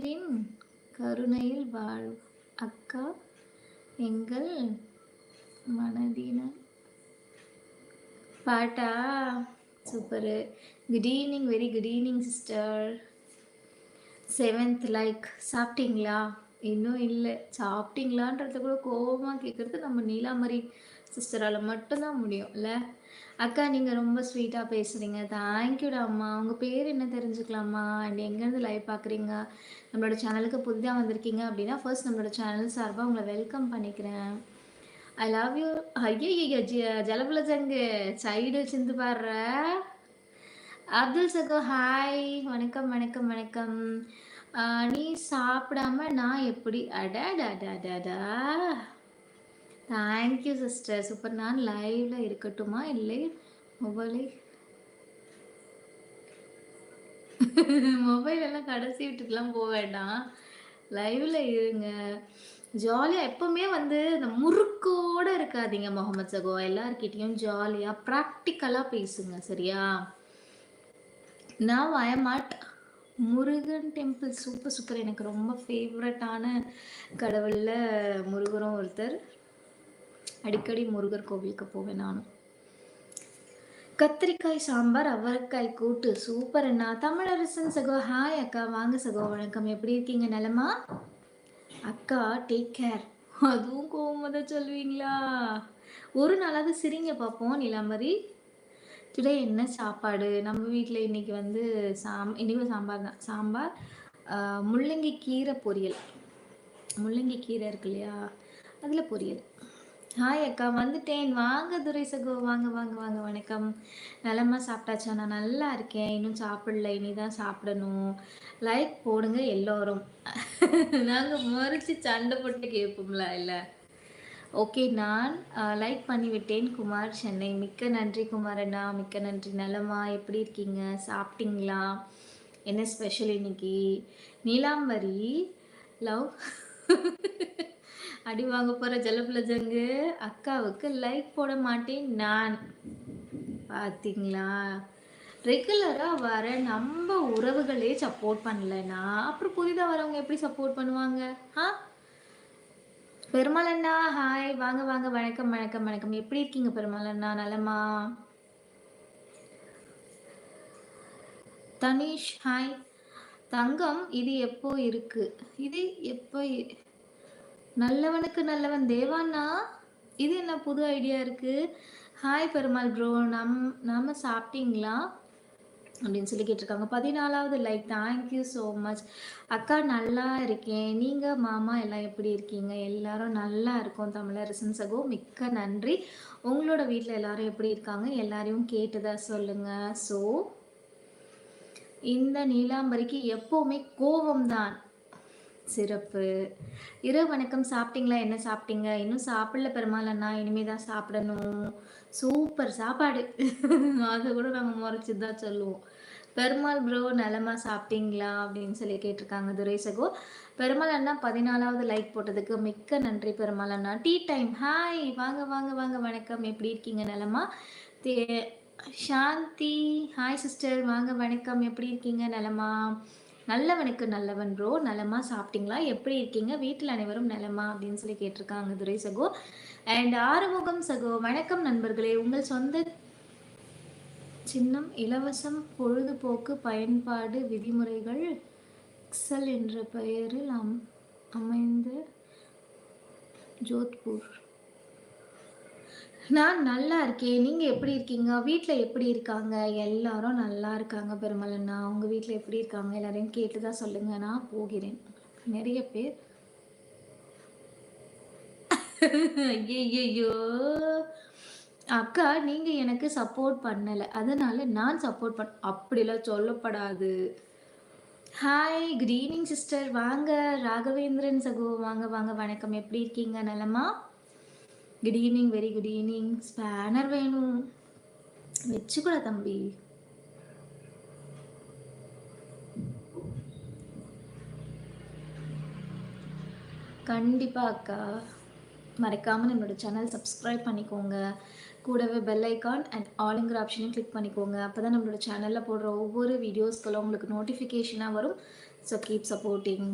கடவுளின் கருணையில் வாழும் அக்கா எங்கள் மனதின பாட்டா super. Good evening, very good evening sister. 7th like சாப்பிட்டீங்களா? இன்னும் இல்லை. சாப்பிட்டீங்களான்றது கூட கோபமாக கேட்குறது நம்ம நீலாமரி சிஸ்டரால் மட்டும்தான் முடியும் இல்லை? அக்கா நீங்கள் ரொம்ப ஸ்வீட்டாக பேசுகிறீங்க. தேங்க்யூடா அம்மா. உங்கள் பேர் என்ன தெரிஞ்சுக்கலாமா? அண்ட் எங்கேருந்து லைவ் பார்க்குறீங்க? நம்மளோட சேனலுக்கு புதிதாக வந்திருக்கீங்க அப்படின்னா ஃபர்ஸ்ட் நம்மளோட சேனல் சார்பாக உங்களை வெல்கம் பண்ணிக்கிறேன். I love you. ஐயோ ஜலபுலஜங்கு சைடு சிந்து பாடுற அப்துல் சகோ ஹாய். வணக்கம் வணக்கம் வணக்கம். நீ சாப்பிடாம நான் எப்படி? அடாடாடாடாடா. Thank you sister. சூப்பர். நான் லைவ்ல இருக்கட்டுமா? இல்லை மொபைல் எல்லாம் கடைசி வீட்டுக்கெல்லாம் போக வேண்டாம், லைவ்ல இருங்க. ஜாலியாக எப்பவுமே வந்து இந்த முறுக்கோட இருக்காதீங்க முகமது சகோ. எல்லார்கிட்டையும் ஜாலியாக ப்ராக்டிக்கலாக பேசுங்க சரியா? நான் வயமாட் முருகன் டெம்பிள் சூப்பர் சூப்பர். எனக்கு ரொம்ப ஃபேவரட்டான கடவுளில் முருகரும் ஒருத்தர். அடிக்கடி முருகர் கோவிலுக்கு போவேன் நானும். கத்திரிக்காய் சாம்பார் அவரைக்காய் கூட்டு சூப்பர் அண்ணா. தமிழரசன் சகோ ஹாய் அக்கா. வாங்க சகோ, வணக்கம். எப்படி இருக்கீங்க? நலமா அக்கா? Take care. அதுவும் கோவம் தான் சொல்லுவீங்களா? ஒரு நாளாவது சிரிங்க பார்ப்போம். நிலாமரி டுடே என்ன சாப்பாடு? நம்ம வீட்டில் இன்றைக்கி வந்து இன்றைக்கும் சாம்பார் தான். சாம்பார், முள்ளங்கி கீரை பொரியல். முள்ளங்கி கீரை இருக்கு இல்லையா, அதில் பொரியல். ஹாய் அக்கா, வந்துட்டேன். வாங்க துரை சகோ, வாங்க வாங்க வாங்க. வணக்கம். நலமா சாப்பிட்டாச்சா? நான் நல்லா இருக்கேன். இன்னும் சாப்பிடல, இனி தான் சாப்பிடணும். லைக் போடுங்க எல்லோரும். நாங்கள் மறைச்சி சண்டை போட்டு கேட்போம்ல இல்லை? ஓகே, நான் லைக் பண்ணிவிட்டேன். குமார் சென்னை. மிக்க நன்றி குமார் அண்ணா, மிக்க நன்றி. நலமா? எப்படி இருக்கீங்க? சாப்பிட்டீங்களா? என்ன ஸ்பெஷல் இன்னைக்கு? நீலாம்பரி லவ் அடி வாங்க போகிற ஜலபுலஜங்கு அக்காவுக்கு லைக் போட மாட்டேன் நான். பார்த்தீங்களா? ரெகுலராக வர நம்ம உறவுகளே சப்போர்ட் பண்ணலைன்னா அப்புறம் புதிதாக வரவங்க எப்படி சப்போர்ட் பண்ணுவாங்க? பெருமாள் அண்ணா ஹாய். வாங்க வாங்க. வணக்கம் வணக்கம் வணக்கம். எப்படி இருக்கீங்க பெருமாள் அண்ணா? நலமா? தனிஷ் ஹாய். தங்கம் இது எப்போ இருக்கு? இது எப்போ? நல்லவனுக்கு நல்லவன் தேவாண்ணா. இது என்ன புது ஐடியா இருக்கு? Hi Perumal bro. நாம சாப்பிட்டீங்களா அப்படின்னு சொல்லி கேட்டிருக்காங்க. 14வது லைக். தேங்க்யூ ஸோ மச் அக்கா. நல்லா இருக்கேன். நீங்கள் மாமா எல்லாம் எப்படி இருக்கீங்க? எல்லாரும் நல்லா இருக்கோம். தமிழரசன் சகோ மிக்க நன்றி. உங்களோட வீட்டில் எல்லாரும் எப்படி இருக்காங்க? எல்லாரையும் கேட்டுதா சொல்லுங்கள். ஸோ இந்த நீலாம்பரிக்கு எப்போவுமே கோபம்தான். சிறப்பு. இரவு வணக்கம். சாப்பிட்டீங்களா? என்ன சாப்பிட்டீங்க? இன்னும் சாப்பிடல பெருமாள் அண்ணா, இனிமே தான் சாப்பிடணும். சூப்பர் சாப்பாடு. அதை கூட நாங்கள் முறைச்சி தான் சொல்லுவோம். பெருமாள் ப்ரோ நலமா சாப்பிட்டீங்களா அப்படின்னு சொல்லி கேட்டிருக்காங்க துரை சகோ. பெருமாள் அண்ணா 14வது லைக் போட்டதுக்கு மிக்க நன்றி பெருமாள் அண்ணா. Tea time hi. வாங்க வாங்க வாங்க. வணக்கம். எப்படி இருக்கீங்க? நலமா? Shanthi hi sister. வாங்க வணக்கம். எப்படி இருக்கீங்க? நலமா? நல்லவனுக்கு நல்லவன் ப்ரோ. நலமா? சாப்பிட்டீங்களா? எப்படி இருக்கீங்க? வீட்டில் அனைவரும் நலமா அப்படின்னு சொல்லி கேட்டிருக்காங்க துரை சகோ. அண்ட் ஆறுமுகம் சகோ வணக்கம் நண்பர்களே. உங்கள் சொந்த சின்னம் இலவசம் பொழுதுபோக்கு பயன்பாடு விதிமுறைகள் எக்ஸல் என்ற பெயரில் அமைந்த ஜோத்பூர். நான் நல்லா இருக்கேன். நீங்கள் எப்படி இருக்கீங்க? வீட்டில் எப்படி இருக்காங்க? எல்லாரும் நல்லா இருக்காங்க பெருமாள் அண்ணா. உங்கள் வீட்டில் எப்படி இருக்காங்க? எல்லாரையும் கேட்டு தான் சொல்லுங்க. நான் போகிறேன். நிறைய பேர் ஐயோ அக்கா நீங்கள் எனக்கு சப்போர்ட் பண்ணலை, அதனால நான் சப்போர்ட் அப்படிலாம் சொல்லப்படாது. Hi good evening sister. வாங்க ராகவேந்திரன் சகோ. வாங்க வாங்க. வணக்கம். எப்படி இருக்கீங்க? நலமா? Good evening, very good evening. Spanner வேணும் வச்சுக்கூட தம்பி. கண்டிப்பாக அக்கா. மறக்காமல் நம்மளோட சேனல் சப்ஸ்கிரைப் பண்ணிக்கோங்க. கூடவே பெல் ஐக்கான் அண்ட் ஆளுங்கிற ஆப்ஷனையும் கிளிக் பண்ணிக்கோங்க. அப்போ தான் நம்மளோட சேனலில் போடுற ஒவ்வொரு வீடியோஸ்களும் உங்களுக்கு நோட்டிஃபிகேஷனாக வரும். So keep supporting.